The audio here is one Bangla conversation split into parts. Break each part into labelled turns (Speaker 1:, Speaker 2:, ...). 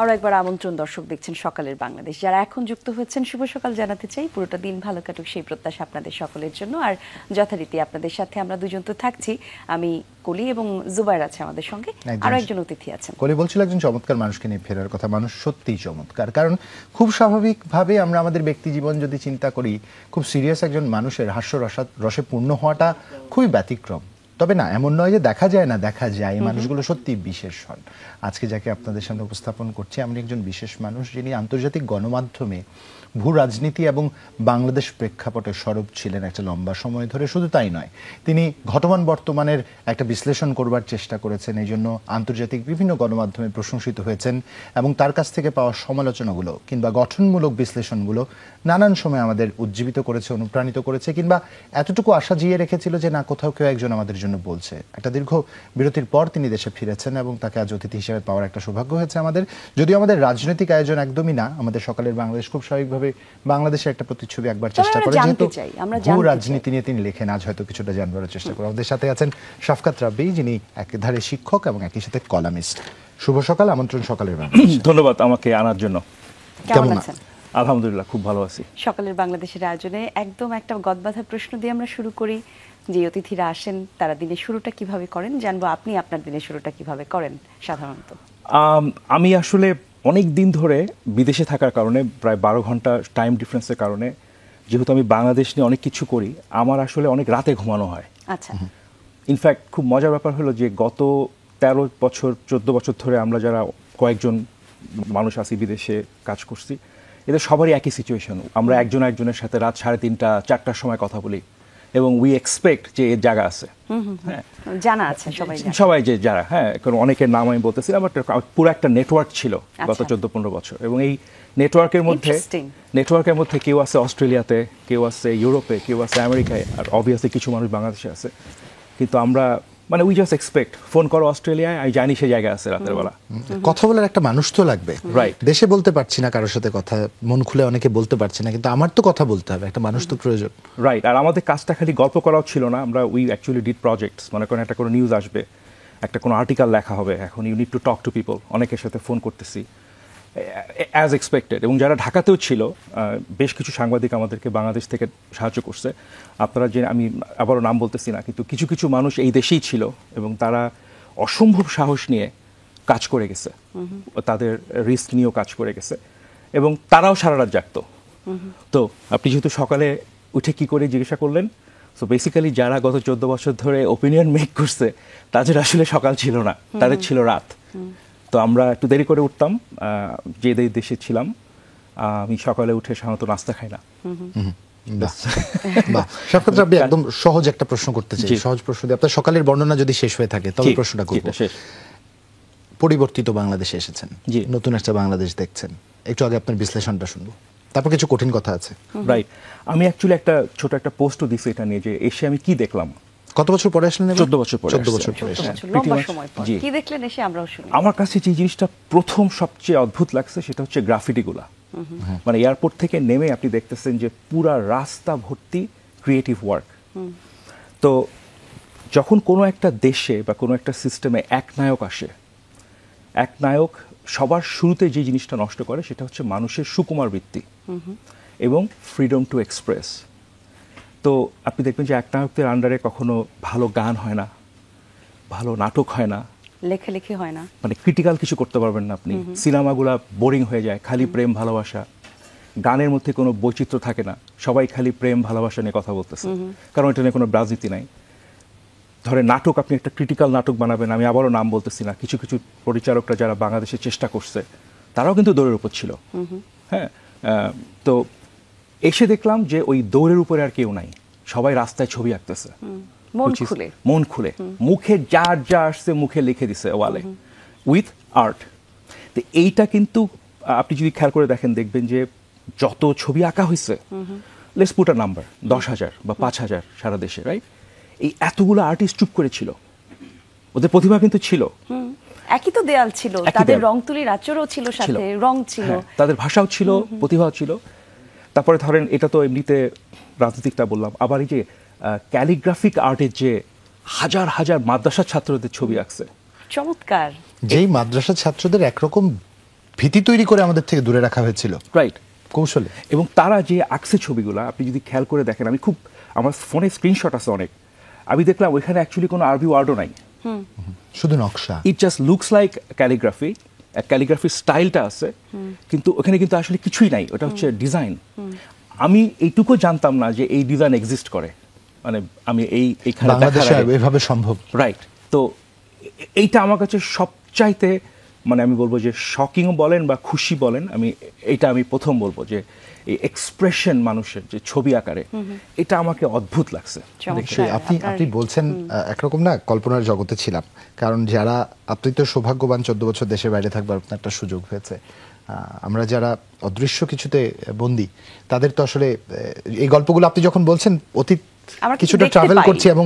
Speaker 1: আরও একবার আমন্ত্রণ, দর্শক দেখছেন সকালের বাংলাদেশ। যারা এখন যুক্ত হয়েছেন শুভ সকাল জানাতে চাই। পুরোটা দিন ভালো কাটুক সেই প্রত্যাশা আপনাদের সকলের জন্য। আর যথারীতি আপনাদের সাথে আমরা দুজন তো থাকছি, আমি কলি এবং জুবাইর আছে আমাদের সঙ্গে, আরও একজন অতিথি আছেন।
Speaker 2: কলি বলছিল একজন চমৎকার মানুষকে নিয়ে ফেরার কথা। মানুষ সত্যিই চমৎকার, কারণ খুব স্বাভাবিকভাবে আমরা আমাদের ব্যক্তি জীবন যদি চিন্তা করি, খুব সিরিয়াস একজন মানুষের হাস্য রসে পূর্ণ হওয়াটা খুবই ব্যতিক্রম। তবে না, এমন নয় যে দেখা যায় না, দেখা যায়। এই মানুষগুলো সত্যি বিশেষ হন। আজকে যাকে আপনাদের সামনে উপস্থাপন করছি, আমি একজন বিশেষ মানুষ যিনি আন্তর্জাতিক গণমাধ্যমে ভূ রাজনীতি এবং বাংলাদেশ প্রেক্ষাপটে সরব ছিলেন একটা লম্বা সময় ধরে। শুধু তাই নয়, তিনি ঘটমান বর্তমানের একটা বিশ্লেষণ করবার চেষ্টা করেছেন, এই জন্য আন্তর্জাতিক বিভিন্ন গণমাধ্যমে প্রশংসিত হয়েছেন এবং তার কাছ থেকে পাওয়া সমালোচনাগুলো কিংবা গঠনমূলক বিশ্লেষণগুলো নানান সময় আমাদের উজ্জীবিত করেছে, অনুপ্রাণিত করেছে, কিংবা এতটুকু আশা জিয়ে রেখেছিল যে না, কোথাও কেউ একজন আমাদের জন্য বলছে। একটা দীর্ঘ বিরতির পর তিনি দেশে ফিরেছেন এবং তাকে আজ অতিথি হিসেবে পাওয়ার একটা সৌভাগ্য হয়েছে আমাদের। যদিও আমাদের রাজনৈতিক আয়োজন একদমই না, আমাদের সকালের বাংলাদেশ খুব স্বাভাবিকভাবে বাংলাদেশের একটা প্রতিচ্ছবি একবার চেষ্টা করে, যেহেতু ভূ রাজনীতি নিয়ে তিনি লেখেন, আজ হয়তো কিছুটা জানবার চেষ্টা করব। আমাদের সাথে আছেন শাফকাত রাব্বি, যিনি একধারে শিক্ষক এবং একই সাথে কলামিস্ট। শুভ সকাল, আমন্ত্রণ সকালের বাংলাদেশ।
Speaker 3: ধন্যবাদ আমাকে আনার জন্য।
Speaker 1: কেমন আছেন?
Speaker 3: আলহামদুলিল্লাহ, খুব ভালো আছি।
Speaker 1: সকালের বাংলাদেশের আয়োজনে একদম একটা গদবাঁধা প্রশ্ন দিয়ে আমরা শুরু করি। যে অতিথিরা আসেন তারা দিনের শুরুটা কিভাবে করেন, জানবো আপনি আপনার দিনের শুরুটা কিভাবে করেন সাধারণত।
Speaker 3: আমি আসলে অনেক দিন ধরে বিদেশে থাকার কারণে, প্রায় 12 ঘন্টা টাইম ডিফারেন্সের কারণে, যেহেতু আমি বাংলাদেশ নিয়ে অনেক কিছু করি, আমার আসলে অনেক রাতে ঘুমানো হয়।
Speaker 1: আচ্ছা।
Speaker 3: ইনফ্যাক্ট খুব মজার ব্যাপার হলো যে গত 13 বছর 14 বছর ধরে আমরা যারা কয়েকজন মানুষ আছি বিদেশে কাজ করছি, এদের সবারই একই সিচুয়েশন। আমরা একজনের সাথে রাত 3:30 4টার সময় কথা বলি এবং উই এক্সপেক্ট যে এর জায়গা আছে।
Speaker 1: হ্যাঁ, জানা আছে
Speaker 3: সবাই যে যারা, হ্যাঁ, কারণ অনেকের নাম আমি বলতেছিলাম, বাট পুরো একটা নেটওয়ার্ক ছিল গত 14-15 বছর। এবং এই নেটওয়ার্কের মধ্যে কেউ আছে অস্ট্রেলিয়াতে, কেউ আছে ইউরোপে, কেউ আছে আমেরিকায়, আর অবভিয়াসলি কিছু মানুষ বাংলাদেশে আছে। কিন্তু আমরা মানে উই জাস্ট এক্সপেক্ট, ফোন করো অস্ট্রেলিয়ায়, আমি জানি সে জায়গায় আছে রাতের বেলা।
Speaker 2: কথা বলার একটা মানুষ তো লাগবে, রাইট? দেশে বলতে পারছি না কারোর সাথে কথা, মন খুলে অনেকে বলতে পারছি না, কিন্তু আমার তো কথা বলতে হবে, একটা মানুষ তো প্রয়োজন,
Speaker 3: রাইট? আর আমাদের কাজটা খালি গল্প করাও ছিল না, আমরা উই অ্যাকচুয়ালি ডিড প্রজেক্টস। মনে করেন একটা কোনো নিউজ আসবে, একটা কোনো আর্টিকেল লেখা হবে, এখন you need to talk to people. অনেকের সাথে ফোন করতেছি অ্যাজ এক্সপেক্টেড। এবং যারা ঢাকাতেও ছিল, বেশ কিছু সাংবাদিক আমাদেরকে বাংলাদেশ থেকে সাহায্য করছে। আপনারা যে, আমি আবারও নাম বলতেছি না, কিন্তু কিছু কিছু মানুষ এই দেশেই ছিল এবং তারা অসম্ভব সাহস নিয়ে কাজ করে গেছে, তাদের রিস্ক নিয়েও কাজ করে গেছে এবং তারাও সারা রাত জাগতো। তো আপনি যেহেতু সকালে উঠে কি করে জিজ্ঞাসা করলেন, সো বেসিক্যালি যারা গত 14 বছর ধরে ওপিনিয়ন মেক করছে তাদের আসলে সকাল ছিল না, তাদের ছিল রাত। তো আমরা একটু দেরি করে উঠতাম, যে দেশে ছিলাম। আমি সকালে উঠে সাধারণত নাস্তা খাই না।
Speaker 2: শাফকাত রাব্বি, একদম সহজ একটা প্রশ্ন করতে চাই, সহজ প্রশ্ন দিয়ে আপনার সকালের বর্ণনা যদি শেষ হয়ে থাকে তবে প্রশ্নটা করব। পরিবর্তিত বাংলাদেশে এসেছেন, নতুন একটা বাংলাদেশ দেখছেন, একটু আগে আপনার বিশ্লেষণটা শুনবো, তারপর কিছু কঠিন কথা আছে।
Speaker 3: রাইট, আমি অ্যাকচুয়ালি একটা ছোট একটা পোস্টও দিছি এটা নিয়ে, যে এসে আমি কি দেখলাম।
Speaker 2: কত বছর পরে আসলেন?
Speaker 3: 14 বছর পরে।
Speaker 1: কি দেখলেন এসে? আমরাও শুনি।
Speaker 3: আমার কাছে যে জিনিসটা প্রথম সবচেয়ে অদ্ভুত লাগছে সেটা হচ্ছে গ্রাফিটিগুলা। মানে এয়ারপোর্ট থেকে নেমে আপনি দেখতেছেন যে পুরা রাস্তা ভর্তি ক্রিয়েটিভ ওয়ার্ক। তো যখন কোনো একটা দেশে বা কোনো একটা সিস্টেমে এক নায়ক আসে, এক নায়ক সবার শুরুতে যে জিনিসটা নষ্ট করে সেটা হচ্ছে মানুষের সুকুমার বৃত্তি এবং ফ্রিডম টু এক্সপ্রেস। তো আপনি দেখবেন যে এক নায়কদের আন্ডারে কখনো ভালো গান হয় না, ভালো নাটক হয় না,
Speaker 1: লেখালেখি হয় না,
Speaker 3: মানে ক্রিটিক্যাল কিছু করতে পারবেন না আপনি। সিনেমাগুলা বোরিং হয়ে যায়, খালি প্রেম ভালোবাসা। গানের মধ্যে কোনো বৈচিত্র্য থাকে না, সবাই খালি প্রেম ভালোবাসা নিয়ে কথা বলতেছে, কারণ এটা নিয়ে কোনো রাজনীতি নাই। ধরে নাটক, আপনি একটা ক্রিটিক্যাল নাটক বানাবেন, আমি আবারও নাম বলতেছি না, কিছু কিছু পরিচালকরা যারা বাংলাদেশে চেষ্টা করছে তারাও কিন্তু দৌড়ের উপর ছিল। হ্যাঁ, তো এসে দেখলাম যে ওই দৌড়ের উপরে আর কেউ নাই, সবাই রাস্তায় ছবি আঁকতেছে মন খুলে, মুখে যার যা আসছে মুখে লিখে দিছে ওয়ালে, উইথ আর্ট। তো এইটা কিন্তু আপনি যদি খেয়াল করে দেখেন, দেখবেন যে যত ছবি আঁকা হয়েছে, লেটস পুট আ নাম্বার, 10,000 বা 5,000 সারা দেশে, রাইট? এই এতগুলো আর্টিস্ট চুপ করে ছিল, ওদের প্রতিভা কিন্তু ছিল,
Speaker 1: একই তো দেয়াল ছিল, তাদের রং তুলির আচরও ছিল, সাথে রং ছিল,
Speaker 3: তাদের ভাষাও ছিল, প্রতিভাও ছিল। তারপরে ধরেন, এটা তো এমনিতে রাজনীতিকটা বললাম, আবার এই যে ক্যালিগ্রাফিক আর্টের যে হাজার হাজার মাদ্রাসা ছাত্রদের ছবি আঁকছে,
Speaker 1: চমৎকার।
Speaker 2: যেই মাদ্রাসা ছাত্রদের একরকম ভীতি তৈরি করে আমাদের থেকে দূরে রাখা হয়েছিল
Speaker 3: রাইট।
Speaker 2: কৌশলে।
Speaker 3: এবং তারা যে আঁকছে ছবিগুলো আপনি যদি খেয়াল করে দেখেন, আমি খুব আমার ফোনে স্ক্রিনশট আছে অনেক, আমি দেখলাম ওইখানে অ্যাকচুয়ালি কোনো আরবি ওয়ার্ডও নাই,
Speaker 2: শুধু নকশা।
Speaker 3: It just looks like calligraphy, ক্যালিগ্রাফির স্টাইলটা আছে, কিন্তু ওখানে কিন্তু আসলে কিছুই নাই, ওটা হচ্ছে ডিজাইন। আমি এইটুকু জানতাম না যে এই ডিজাইন এক্সিস্ট করে, মানে আমি এইখানে
Speaker 2: বাংলাদেশে এভাবে সম্ভব।
Speaker 3: রাইট। তো এইটা আমার কাছে সবচাইতে, মানে আমি বলবো যে শকিং বলেন বা খুশি বলেন, আমি প্রথম বলবো যে এই এক্সপ্রেশন মানুষের যে ছবি আকারে, এটা আমাকে অদ্ভুত লাগছে।
Speaker 2: নিশ্চয়ই আপনি বলছেন একরকম না কল্পনার জগতে ছিলাম, কারণ যারা, আপনি তো সৌভাগ্যবান 14 বছর দেশের বাইরে থাকবার আপনার একটা সুযোগ হয়েছে। আমরা যারা অদৃশ্য কিছুতে বন্দী, তাদের তো আসলে এই গল্পগুলো আপনি যখন বলছেন অতীত কিছুটা ট্রাভেল করছি এবং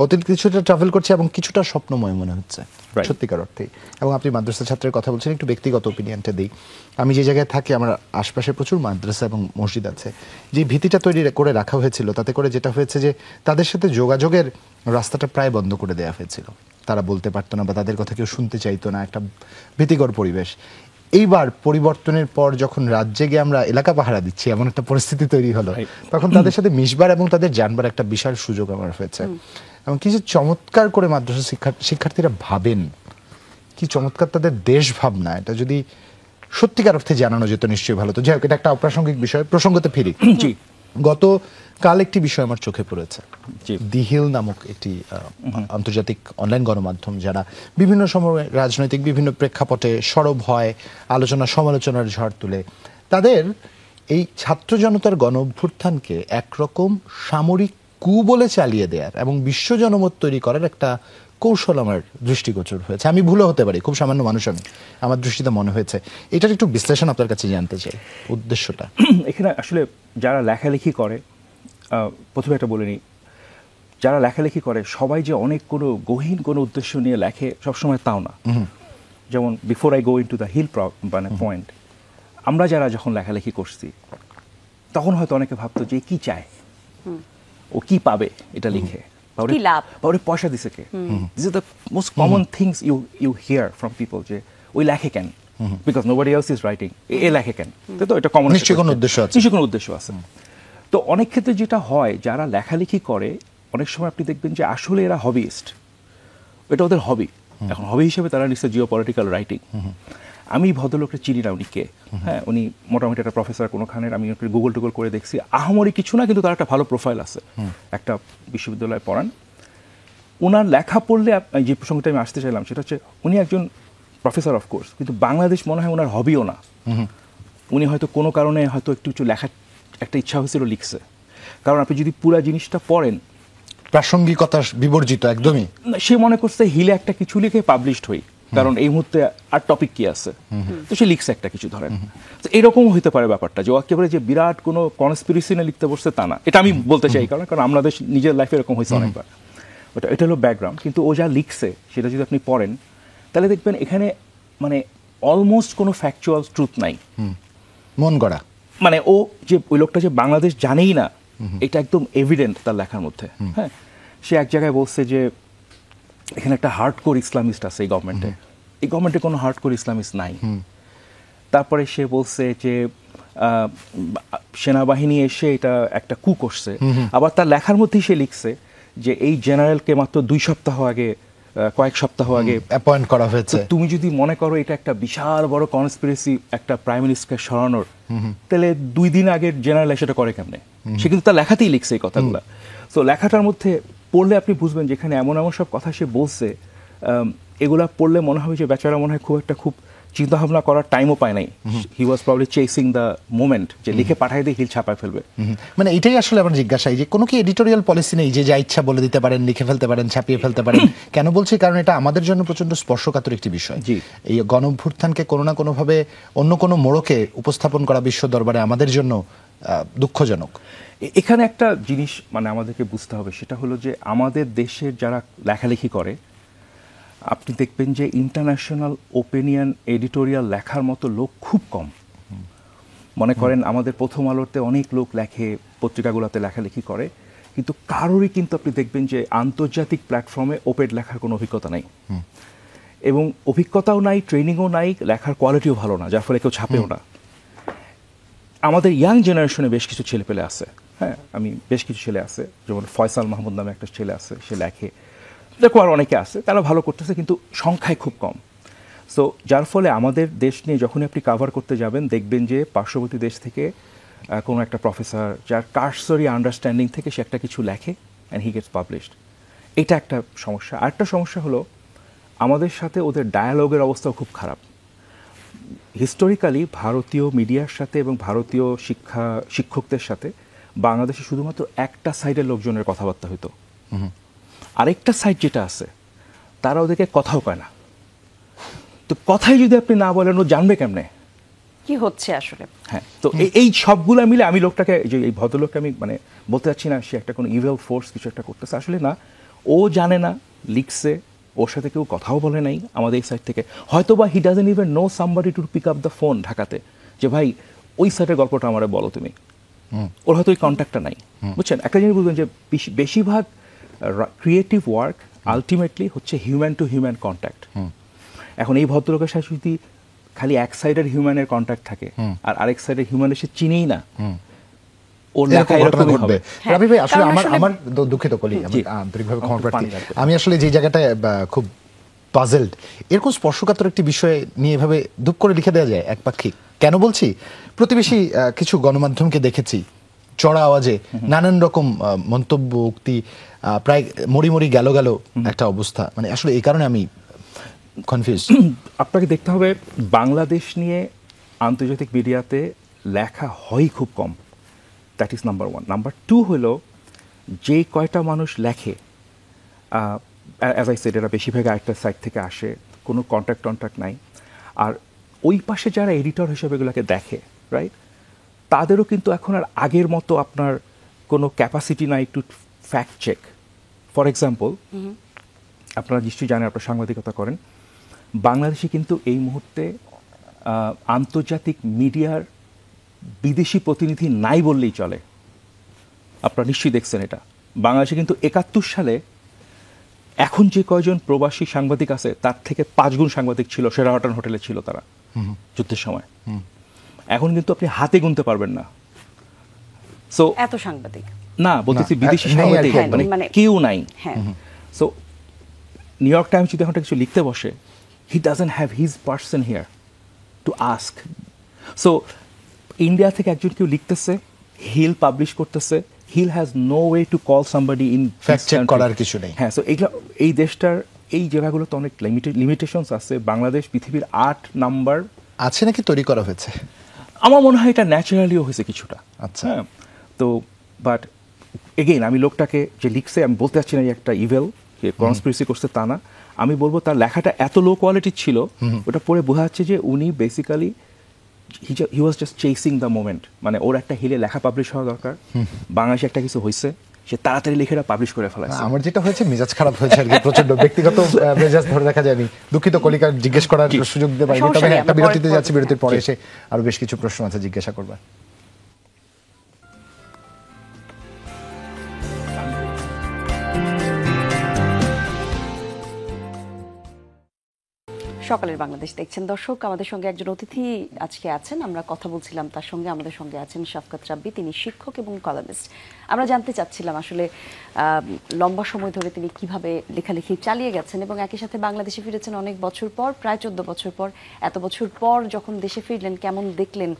Speaker 2: অতীত কিছুটা ট্রাভেল করছি এবং কিছুটা স্বপ্নময় মনে হচ্ছে সত্যিকার অর্থেই। এবং আপনি মাদ্রাসা ছাত্রের কথা বলছেন, একটু ব্যক্তিগত ওপিনিয়নটা দিই। আমি যে জায়গায় থাকি আমার আশপাশে প্রচুর মাদ্রাসা এবং মসজিদ আছে। যে ভীতিটা তৈরি করে রাখা হয়েছিল, তাতে করে যেটা হয়েছে যে তাদের সাথে যোগাযোগের রাস্তাটা প্রায় বন্ধ করে দেওয়া হয়েছিল। তারা বলতে পারতো না বা তাদের কথা কেউ শুনতে চাইতো না, একটা ভীতিকর পরিবেশ। এইবার পরিবর্তনের পর যখন রাজ্যে গিয়ে আমরা এলাকা পাহারা দিচ্ছি, এমন একটা পরিস্থিতি তৈরি হলো, তখন তাদের সাথে মিশবার এবং তাদের জানবার একটা বিশাল সুযোগ আমার হয়েছে। এবং কি যে চমৎকার করে মাদ্রাসা শিক্ষার্থীরা ভাবেন, কি চমৎকার তাদের দেশ ভাবনা, এটা যদি সত্যিকার অর্থে জানানো যেত নিশ্চয়ই ভালো। তো যাই হোক, এটা একটা অপ্রাসঙ্গিক বিষয়, প্রসঙ্গতে ফিরি।
Speaker 3: জি,
Speaker 2: গতকাল একটি বিষয় আমার চোখে পড়েছে। দি হিল নামক একটি আন্তর্জাতিক অনলাইন গণমাধ্যম, যারা বিভিন্ন সময় রাজনৈতিক বিভিন্ন প্রেক্ষাপটে সরব হয়, আলোচনা সমালোচনার ঝড় তুলে, তাদের এই ছাত্র জনতার গণ অভ্যুত্থানকে একরকম সামরিক কু বলে চালিয়ে দেওয়ার এবং বিশ্ব জনমত তৈরি করার একটা কৌশল আমার দৃষ্টিগোচর হয়েছে। আমি ভুলও হতে পারি, খুব সামান্য মানুষ আমি, আমার দৃষ্টিতে মনে হয়েছে। এটার একটু বিশ্লেষণ আপনার কাছে জানতে চাই, উদ্দেশ্যটা।
Speaker 3: এখানে আসলে যারা লেখালেখি করে, প্রথমে একটা বলে নিই, যারা লেখালেখি করে সবাই যে অনেক কোনো গহীন কোনো উদ্দেশ্য নিয়ে লেখে সবসময় তাও না। যেমন before I go into the hill মানে পয়েন্ট, আমরা যারা যখন লেখালেখি করছি তখন হয়তো অনেকে ভাবতো যে কি চায়, ও কি পাবে এটা লিখে, বা ওরে পয়সা দিছে কে। This is the most common things you hear from people, যে ওই লেখে কেন, because nobody else is writing, এ লেখে কেন। তো এটা কমন,
Speaker 2: নিশ্চয়ই কোনো উদ্দেশ্য আছে,
Speaker 3: নিশ্চয়ই কোনো উদ্দেশ্য আছে। তো অনেক ক্ষেত্রে যেটা হয়, যারা লেখালেখি করে অনেক সময় আপনি দেখবেন যে আসলে এরা হবিস্ট, এটা ওদের হবি। এখন হবি হিসেবে তারা নিশ্চয় জিও পলিটিক্যাল রাইটিং। আমি ভদ্রলোকটা চিনি না, উনি কে। হ্যাঁ, উনি মোটামুটি একটা প্রফেসর কোনোখানের, আমি গুগল টুগল করে দেখছি, আহামরি কিছু না, কিন্তু তার একটা ভালো প্রোফাইল আছে, একটা বিশ্ববিদ্যালয়ে পড়ান। ওনার লেখা পড়লে, যে প্রসঙ্গটা আমি আসতে চাইলাম সেটা হচ্ছে, উনি একজন প্রফেসর অফকোর্স, কিন্তু বাংলাদেশ মনে হয় ওনার হবিও না। উনি হয়তো কোনো কারণে হয়তো একটু লেখার একটা ইচ্ছা হয়েছিল, লিখছে। কারণ আপনি যদি পুরা জিনিসটা পড়েন,
Speaker 2: প্রাসঙ্গিকতা বিবর্জিত একদমই।
Speaker 3: সে মনে করছে হিলে একটা কিছু লিখে পাবলিশড হই, কারণ এই মুহূর্তে আর টপিক কি আছে, তো সে লিখছে একটা কিছু, ধরেন। তো এরকম হইতে পারে ব্যাপারটা, যে একেবারে যে বিরাট কোনো কনস্পিরেসি নিয়ে লিখতে বসছে তা না, এটা আমি বলতে চাই। কারণ আমাদের নিজের লাইফে এরকম হয়েছে অনেকবার। এটা হলো ব্যাকগ্রাউন্ড। কিন্তু ও যা লিখছে সেটা যদি আপনি পড়েন, তাহলে দেখবেন এখানে মানে অলমোস্ট কোনো ফ্যাকচুয়াল ট্রুথ নাই,
Speaker 2: মন গড়া।
Speaker 3: মানে ও যে ওই লোকটা যে বাংলাদেশ জানেই না, এটা একদম এভিডেন্ট তার লেখার মধ্যে। হ্যাঁ, সে এক জায়গায় বলছে যে এখানে একটা হার্ডকোর ইসলামিস্ট আছে এই গভর্নমেন্টে, এই গভর্নমেন্টে কোনো হার্ডকোর ইসলামিস্ট নাই। তারপরে সে বলছে যে সেনাবাহিনী এসে এটা একটা কু করছে। আবার তার লেখার মধ্যেই সে লিখছে যে এই জেনারেলকে মাত্র 2 সপ্তাহ আগে, কয়েক সপ্তাহ আগে
Speaker 2: অ্যাপয়েন্ট করা হয়েছে।
Speaker 3: তুমি যদি মনে করো এটা একটা বিশাল বড় কনস্পিরেসি একটা প্রাইম মিনিস্টারকে সরানোর, তাহলে 2 দিন আগের জেনারেল সেটা করে কেমনে? সে কিন্তু তার লেখাতেই লিখছে এই কথাগুলো। তো লেখাটার মধ্যে পড়লে আপনি বুঝবেন যেখানে এমন এমন সব কথা সে বলছে, এগুলা পড়লে মনে হবে যে বেচারা মনে হয় খুব চিন্তা ভাবনা করার টাইমও পায় নাই। হি ওয়াজ প্রবলি চেসিং দ্য মোমেন্ট, যে লিখে পাঠাই দিয়ে হিল ছাপায় ফেলবে।
Speaker 2: মানে এটাই আসলে আমার জিজ্ঞাসা, যে কোনো কি এডিটোরিয়াল পলিসি নেই যে যা ইচ্ছা বলে দিতে পারেন, লিখে ফেলতে পারেন, ছাপিয়ে ফেলতে পারেন? কেন বলছি, কারণ এটা আমাদের জন্য প্রচন্ড স্পর্শকাতর একটি বিষয়। এই গণ অভ্যুত্থানকে কোনো না কোনোভাবে অন্য কোনো মোড়কে উপস্থাপন করা বিশ্ব দরবারে আমাদের জন্য দুঃখজনক।
Speaker 3: এখানে একটা জিনিস মানে আমাদেরকে বুঝতে হবে, সেটা হলো যে আমাদের দেশের যারা লেখালেখি করে, আপনি দেখবেন যে ইন্টারন্যাশনাল ওপিনিয়ন এডিটোরিয়াল লেখার মতো লোক খুব কম। মনে করেন আমাদের প্রথম আলোতে অনেক লোক লেখে, পত্রিকাগুলোতে লেখালেখি করে, কিন্তু কারোরই কিন্তু আপনি দেখবেন যে আন্তর্জাতিক প্ল্যাটফর্মে ওপেড লেখার কোনো অভিজ্ঞতা নেই। এবং অভিজ্ঞতাও নাই, ট্রেনিংও নাই, লেখার কোয়ালিটিও ভালো না, যার ফলে কেউ ছাপেও না। আমাদের ইয়াং জেনারেশনে বেশ কিছু ছেলেপেলে আছে, হ্যাঁ, আমি বেশ কিছু ছেলে আছে, যেমন ফয়সাল মাহমুদ নামে একটা ছেলে আছে, সে লেখে, দেখো আর অনেকে আছে, তারা ভালো করতেছে, কিন্তু সংখ্যায় খুব কম। সো যার ফলে আমাদের দেশ নিয়ে যখনই আপনি কাভার করতে যাবেন, দেখবেন যে পার্শ্ববর্তী দেশ থেকে কোনো একটা প্রফেসর যার কার্সরি আন্ডারস্ট্যান্ডিং থেকে সে একটা কিছু লেখে অ্যান্ড হি গেটস পাবলিশড। এটা একটা সমস্যা। আরেকটা সমস্যা হলো আমাদের সাথে ওদের ডায়ালগের অবস্থাও খুব খারাপ। হিস্টোরিক্যালি ভারতীয় মিডিয়ার সাথে এবং ভারতীয় শিক্ষকদের সাথে বাংলাদেশে শুধুমাত্র একটা সাইডের লোকজনের কথাবার্তা হতো। আরেকটা সাইড যেটা আছে তারা ওদেরকে কথাও পায় না। তো কথাই যদি আপনি না বলেন, ও জানবে কেমনে
Speaker 1: কি হচ্ছে আসলে?
Speaker 3: হ্যাঁ, তো এই সবগুলো মিলে আমি লোকটাকে, যে এই ভদ্রলোককে আমি মানে বলতে চাচ্ছি না সে একটা কোনো ইভিল ফোর্স কিছু একটা করতেছে, আসলে না, ও জানে না, লিখছে, ওর সাথে কেউ কথাও বলে নাই আমাদের এই সাইড থেকে, হয়তো বা he doesn't even know somebody to pick up the phone ঢাকাতে, যে ভাই ওই সাইডের গল্পটা আমারে বলো তুমি। ওর হয়তো ওই কন্ট্যাক্টটা নাই, বুঝছেন? একটা জিনিস বুঝবেন যে বেশিরভাগ ক্রিয়েটিভ ওয়ার্ক আলটিমেটলি হচ্ছে হিউম্যান টু হিউম্যান কন্ট্যাক্ট। এখন এই ভদ্রলোকের সাথে যদি খালি এক সাইডের হিউম্যানের কন্ট্যাক্ট থাকে আর আরেক সাইডের হিউম্যানের সে চিনেই না, ওর লেখা এরকমই হবে।
Speaker 2: রাবি ভাই, আসলে আমার দুঃখিত কলি, আমি আন্তরিকভাবে ক্ষমা প্রার্থী, আমি আসলে যে জায়গাটায় খুব পাজলড, এরকম স্পর্শকাতর একটি বিষয় নিয়ে এভাবে দুপ করে লিখে দেওয়া যায় একপাক্ষিক কেন বলছি? প্রতিবেশী কিছু গণমাধ্যমকে দেখেছি চড়া আওয়াজে নানান রকম মন্তব্য, উক্তি, প্রায় মরি মরি গেল গেল একটা অবস্থা, মানে আসলে এই কারণে আমি কনফিউজ।
Speaker 3: আপনাকে দেখতে হবে বাংলাদেশ নিয়ে আন্তর্জাতিক মিডিয়াতে লেখা হয় খুব কম, that is number one. Number two হলো যে কয়টা মানুষ লেখে, অ্যাজ আই সেড, এরা বেশিরভাগ আরেকটা সাইড থেকে আসে, কোনো কন্ট্যাক্ট নাই। আর ওই পাশে যারা এডিটর হিসেবে এগুলোকে দেখে, রাইট, তাদেরও কিন্তু এখন আর আগের মতো আপনার কোনো ক্যাপাসিটি নাই to fact check. For example, আপনারা নিশ্চয়ই জানেন, আপনারা সাংবাদিকতা করেন, বাংলাদেশে কিন্তু এই মুহূর্তে আন্তর্জাতিক মিডিয়ার বিদেশি প্রতিনিধি নাই বললেই চলে। আপনারা নিশ্চয়ই দেখছেন এটা। বাংলাদেশে কিন্তু ৭১ সালে এখন যে কয়জন প্রবাসী সাংবাদিক আছে তার থেকে ৫ গুণ সাংবাদিক ছিল, শেরাটন হোটেলে ছিল তারা যুদ্ধের সময়। এখন কিন্তু আপনি হাতে গুনতে পারবেন না। সো
Speaker 1: এত সাংবাদিক
Speaker 3: না, বলতেছি বিদেশি সাংবাদিক মানে কেউ নাই। সো নিউ ইয়র্ক টাইমস যদি এখন কিছু লিখতে বসে, he doesn't have his person here to ask. So India থেকে একজন কেউ লিখতেছে, হিল পাবলিশ করতেছে, he'll has no way to call somebody in
Speaker 2: fact check করার কিছু নেই।
Speaker 3: হ্যাঁ, সো এইগুলো, এই দেশটার এই জায়গাগুলোতে অনেক লিমিটেশনস আছে। বাংলাদেশ পৃথিবীর ৮ নাম্বার
Speaker 2: আছে নাকি তৈরি করা হয়েছে?
Speaker 3: আমার মনে হয় এটা ন্যাচারালিও হয়েছে কিছুটা।
Speaker 2: আচ্ছা,
Speaker 3: হ্যাঁ, তো বাট এগেইন আমি লোকটাকে যে লিখছে, আমি বলতে চাচ্ছি না যে একটা ইভেল, যে কনস্পিরেসি করছে তা না, আমি বলবো তার লেখাটা এত লো কোয়ালিটির ছিল, ওটা পড়ে বোঝা যাচ্ছে যে উনি basically he was just chasing the moment. মানে ওর একটা হিলে লেখা পাবলিশ হওয়া দরকার, বাংলাদেশে একটা কিছু হয়েছে, সে তাড়াতাড়ি লেখাটা পাবলিশ করে ফেলাচ্ছে।
Speaker 2: আমার যেটা হয়েছে, মেজাজ খারাপ হয়েছে আর কি, প্রচন্ড ব্যক্তিগত মেজাজ ধরে রাখা যায়নি। দুঃখিত, কলিকা জিজ্ঞেস করার সুযোগ দিতে পারিনি, তবে একটা বিরতিতে যাচ্ছি, বিরতির পরে এসে আরো বেশ কিছু প্রশ্ন আছে জিজ্ঞাসা করবার।
Speaker 1: সকালের বাংলাদেশ দেখছেন দর্শক। আমাদের সঙ্গে একজন অতিথি আজকে আছেন, আমরা কথা বলছিলাম তার সঙ্গে। আমাদের সঙ্গে আছেন শাফকাত রাব্বী, তিনি শিক্ষক এবং কলামিস্ট। আমরা জানতে চাচ্ছিলাম আসলে লম্বা সময় ধরে তিনি কিভাবে লেখালেখি চালিয়ে গেছেন এবং একই সাথে বাংলাদেশে ফিরেছেন অনেক বছর পর, প্রায় 14 বছর পর। এত বছর পর যখন দেশে ফিরলেন, কেমন দেখলেন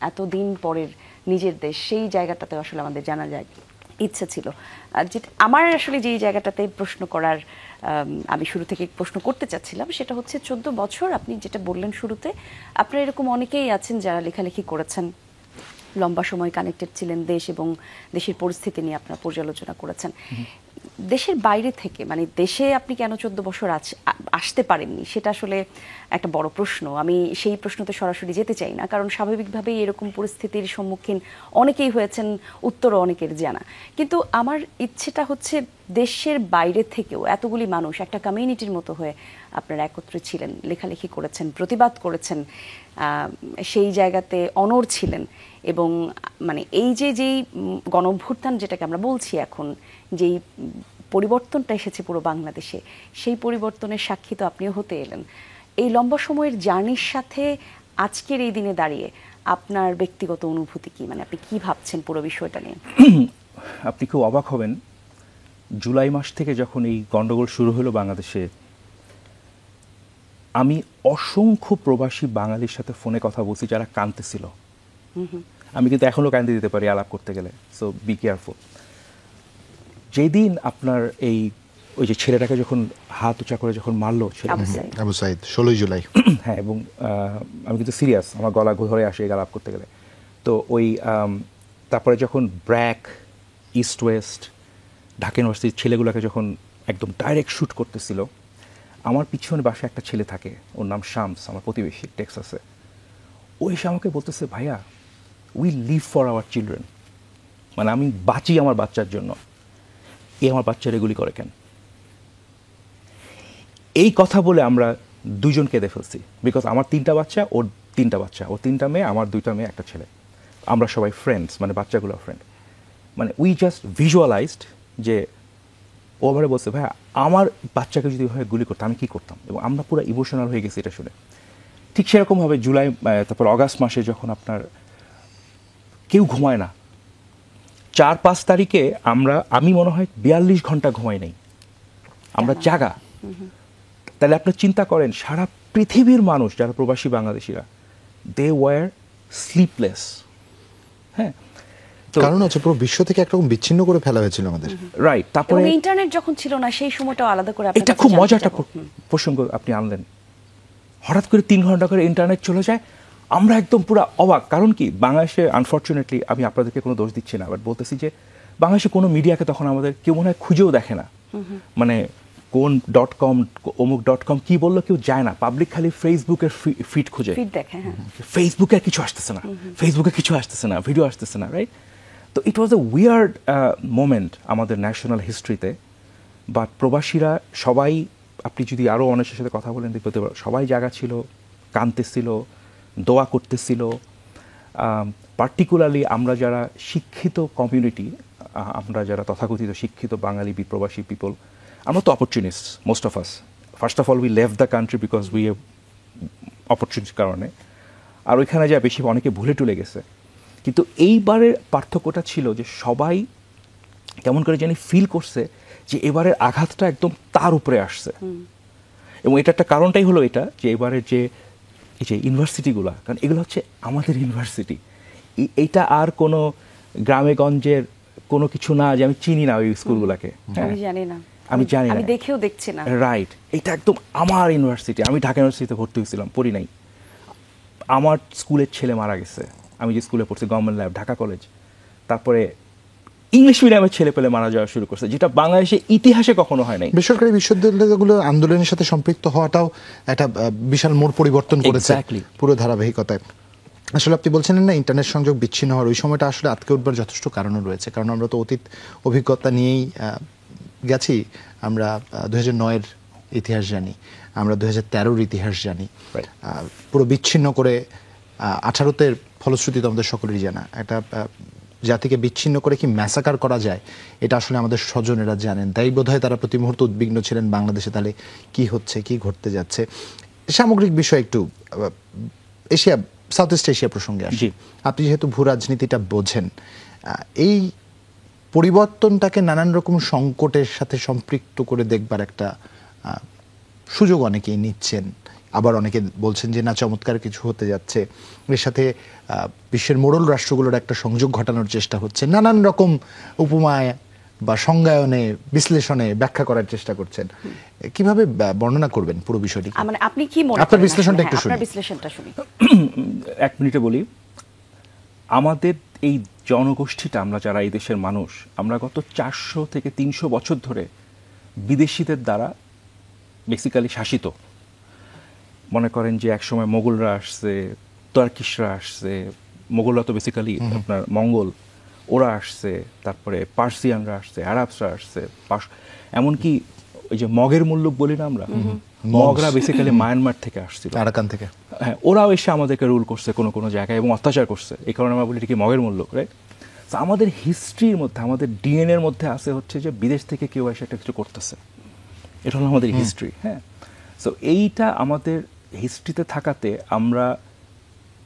Speaker 1: এতদিন পরের নিজের দেশ? সেই জায়গাটাতে আসলে আমাদের জানা যায় ইচ্ছে ছিল। যেটা আমার আসলে যেই জায়গাটাতে প্রশ্ন করার, আমি শুরু থেকে প্রশ্ন করতে চাচ্ছিলাম, সেটা হচ্ছে 14 বছর আপনি যেটা বললেন শুরুতে, আপনারা এরকম অনেকেই আছেন যারা লেখালেখি করেছেন, লম্বা সময় কানেক্টেড ছিলেন দেশ এবং দেশের পরিস্থিতি নিয়ে আপনারা পর্যালোচনা করেছেন। দেশের বাইরে থেকে, মানে দেশে আপনি কেন 14 বছর আসতে পারেননি, সেটা আসলে একটা বড় প্রশ্ন। আমি সেই প্রশ্নতে সরাসরি যেতে চাই না, কারণ স্বাভাবিকভাবেই এরকম পরিস্থিতির সম্মুখীন অনেকেই হয়েছেন, উত্তরও অনেকের জানা। কিন্তু আমার ইচ্ছেটা হচ্ছে দেশের বাইরে থেকেও এতগুলি মানুষ একটা কমিউনিটির মতো হয়ে আপনারা একত্রে ছিলেন, লেখালেখি করেছেন, প্রতিবাদ করেছেন, সেই জায়গাতে অনড় ছিলেন এবং মানে এই যেই গণঅভ্যুত্থান যেটাকে আমরা বলছি এখন, যেই পরিবর্তনটা এসেছে পুরো বাংলাদেশে, সেই পরিবর্তনের সাক্ষী তো আপনিও হতে এলেন। এই লম্বা সময়ের জার্নির সাথে আজকের এই দিনে দাঁড়িয়ে আপনার ব্যক্তিগত অনুভূতি কি, মানে আপনি কি ভাবছেন পুরো বিষয়টা নিয়ে?
Speaker 3: আপনি খুব অবাক হবেন, জুলাই মাস থেকে যখন এই গন্ডগোল শুরু হলো বাংলাদেশে, আমি অসংখ্য প্রবাসী বাঙালির সাথে ফোনে কথা বলছি যারা কাঁদতেছিল। আমি কিন্তু এখনো কাঁদতে দিতে পারি আলাপ করতে গেলে, সো বি কেয়ারফুল। যেদিন আপনার এই ওই যে ছেলেটাকে যখন হাত উঁচা করে যখন মারলো
Speaker 2: আবু সাইদ 16 জুলাই,
Speaker 3: হ্যাঁ, এবং আমি কিন্তু সিরিয়াস, আমার গলা ধরে আসে এই আলাপ করতে গেলে। তো ওই তারপরে যখন ব্র্যাক, ইস্ট ওয়েস্ট, ঢাকা ইউনিভার্সিটির ছেলেগুলোকে যখন একদম ডাইরেক্ট শ্যুট করতেছিল, আমার পিছনে বাসায় একটা ছেলে থাকে, ওর নাম শামস, আমার প্রতিবেশী টেক্সাসে। ও এসে আমাকে বলতেছে, ভাইয়া we live for our children, মানে আমি বাঁচি আমার বাচ্চার জন্য, আমার বাচ্চার এগুলি করে কেন? এই কথা বলে আমরা দুজন কেঁদে ফেলছি, বিকজ আমার 3টা বাচ্চা, ওর 3টা বাচ্চা, ওর 3টা মেয়ে, আমার 2টা মেয়ে, একটা ছেলে, আমরা সবাই ফ্রেন্ডস, মানে বাচ্চাগুলো ফ্রেন্ড। মানে উই জাস্ট ভিজুয়ালাইজড যে ও আমারে বলছে, ভাই আমার বাচ্চাকে যদি ওইভাবে গুলি করতাম আমি কী করতাম, এবং আমরা পুরো ইমোশনাল হয়ে গেছি এটা শুনে। ঠিক সেরকমভাবে জুলাই, তারপর অগাস্ট মাসে যখন আপনার কেউ ঘুমায় না, 4-5 তারিখে আমি মনে হয় 42 ঘন্টা ঘুমাই নাই, আমরা জাগা। তাহলে আপনি চিন্তা করেন, সারা পৃথিবীর মানুষ যারা প্রবাসী বাংলাদেশিরা, দে ওয়ার স্লিপলেস। হ্যাঁ,
Speaker 2: কারণ হচ্ছে পুরো বিশ্ব থেকে একরকম বিচ্ছিন্ন করে ফেলা হয়েছিল আমাদের,
Speaker 3: রাইট। তারপরে
Speaker 1: ইন্টারনেট যখন ছিল না সেই সময়টাও আলাদা করে
Speaker 3: এটা খুব মজাটা প্রসঙ্গ আপনি আনলেন। হঠাৎ করে 3 ঘন্টা করে ইন্টারনেট চলে যায়, আমরা একদম পুরো অবাক। কারণ কি, বাংলাদেশে আনফর্চুনেটলি, আমি আপনাদেরকে কোনো দোষ দিচ্ছি না, বাট বলতেছি যে বাংলাদেশে কোনো মিডিয়াকে তখন আমাদের কেউ মনে হয় খুঁজেও দেখে না, মানে কোন .com অমুক .com কি বললো কেউ যায় না, পাবলিক খালি ফেসবুকের ফিড খুঁজে, ফেসবুকে কিছু আসতেছে না, ফেসবুকে কিছু আসতেছে না, ভিডিও আসতেছে না, রাইট? তো ইট ওয়াজ এ উইয়ার্ড মোমেন্ট আমাদের ন্যাশনাল হিস্ট্রিতে। বাট প্রবাসীরা সবাই, আপনি যদি আরও অনেকের সাথে কথা বলেন দেখতে পারবেন, সবাই জায়গা ছিল, কাঁদতেছিল, দোয়া করতেছিল। পার্টিকুলারলি আমরা যারা শিক্ষিত কমিউনিটি, আমরা যারা তথাকথিত শিক্ষিত বাঙালি প্রবাসী পিপল, আমরা তো opportunist, most of us. First of all we leave the country because we অপরচুনিটির কারণে, আর ওইখানে যা বেশি অনেকে ভুলে টুলে গেছে। কিন্তু এইবারের পার্থক্যটা ছিল যে সবাই কেমন করে জানি ফিল করছে যে এবারের আঘাতটা একদম তার উপরে আসছে। এবং এটা একটা কারণটাই হলো এটা যে এবারের যে এই যে ইউনিভার্সিটিগুলো, কারণ এগুলো হচ্ছে আমাদের ইউনিভার্সিটি, এইটা আর কোনো গ্রামে গঞ্জের কোনো কিছু না যে আমি চিনি না ওই স্কুলগুলোকে, আমি জানি না,
Speaker 1: দেখেও দেখছি না,
Speaker 3: রাইট? এটা একদম আমার ইউনিভার্সিটি। আমি ঢাকা ইউনিভার্সিটিতে ভর্তি হয়েছিলাম, পড়ি নাই। আমার স্কুলের ছেলে মারা গেছে, আমি যে স্কুলে পড়ছি গভর্নমেন্ট ল্যাব ঢাকা কলেজ, তারপরে ইংলিশ মিডিয়ামের ছেলে পেলে মারা যাওয়া শুরু করছে, যেটা বাংলাদেশের ইতিহাসে কখনো হয় নাই।
Speaker 2: বেসরকারি বিশ্ববিদ্যালয়গুলো আন্দোলনের সাথে সম্পৃক্ত হওয়াটাও একটা বিশাল মোড় পরিবর্তন করেছে পুরো ধারাবাহিকতায়। আসলে আপনি বলছিলেন না ইন্টারনেট সংযোগ বিচ্ছিন্ন হওয়ার, ওই সময়টা আসলে আটকে উঠবার যথেষ্ট কারণও রয়েছে। কারণ আমরা তো অতীত অভিজ্ঞতা নিয়েই গেছি। আমরা 2009-এর ইতিহাস জানি, আমরা 2013-র ইতিহাস জানি, পুরো বিচ্ছিন্ন করে 18-তে ফলশ্রুতি তো আমাদের সকলেরই জানা। একটা জাতিকে বিচ্ছিন্ন করে কি ম্যাসাকার করা যায়, এটা আসলে আমাদের স্বজনেরা জানেন। তাই বোধহয় তারা প্রতি মুহূর্তে উদ্বিগ্ন ছিলেন বাংলাদেশে তাহলে কি হচ্ছে, কি ঘটতে যাচ্ছে। সামগ্রিক বিষয় একটু এশিয়া, সাউথ ইস্ট এশিয়া প্রসঙ্গে আসি। আপনি যেহেতু ভূ রাজনীতিটা বোঝেন, এই পরিবর্তনটাকে নানান রকম সংকটের সাথে সম্পৃক্ত করে দেখবার একটা সুযোগ অনেকেই নিচ্ছেন, আবার অনেকে বলছেন যে না, চমৎকার কিছু হতে যাচ্ছে, এর সাথে বিশ্বের মোড়ল রাষ্ট্রগুলোর একটা সংযোগ ঘটানোর চেষ্টা হচ্ছে, নানান রকম উপমায় বা সংজ্ঞায়নে, বিশ্লেষণে ব্যাখ্যা করার চেষ্টা করছেন। কিভাবে বর্ণনা করবেন পুরো বিষয়টি?
Speaker 1: মানে আপনি কি মনে করেন,
Speaker 2: আপনার বিশ্লেষণটা একটু শুনি।
Speaker 1: আপনার বিশ্লেষণটা শুনি।
Speaker 3: 1 মিনিটে বলি। আমাদের এই জনগোষ্ঠীটা, আমরা যারা এই দেশের মানুষ, আমরা গত 400 থেকে 300 বছর ধরে বিদেশিদের দ্বারা বেসিক্যালি শাসিত। মনে করেন যে একসময় মোগলরা আসছে, টার্কিশরা আসছে, মোগলরা তো বেসিক্যালি আপনার মঙ্গল, ওরা আসছে, তারপরে পার্সিয়ানরা আসছে, আরবসরা আসছে, এমনকি ওই যে মগের মুল্লুক বলি না আমরা, মগরা বেসিক্যালি মায়ানমার থেকে আসছিল,
Speaker 2: আরাকান থেকে।
Speaker 3: হ্যাঁ, ওরাও এসে আমাদেরকে রুল করছে কোনো কোনো জায়গায় এবং অত্যাচার করছে। এই কারণে আমরা বলি কি মগের মুল্লুক, রাইট? তো আমাদের হিস্ট্রির মধ্যে, আমাদের ডিএনএর মধ্যে আছে হচ্ছে যে বিদেশ থেকে কেউ এসে একটা কিছু করতেছে, এটা হলো আমাদের হিস্ট্রি। হ্যাঁ, সো এইটা আমাদের হিস্ট্রিতে থাকাতে আমরা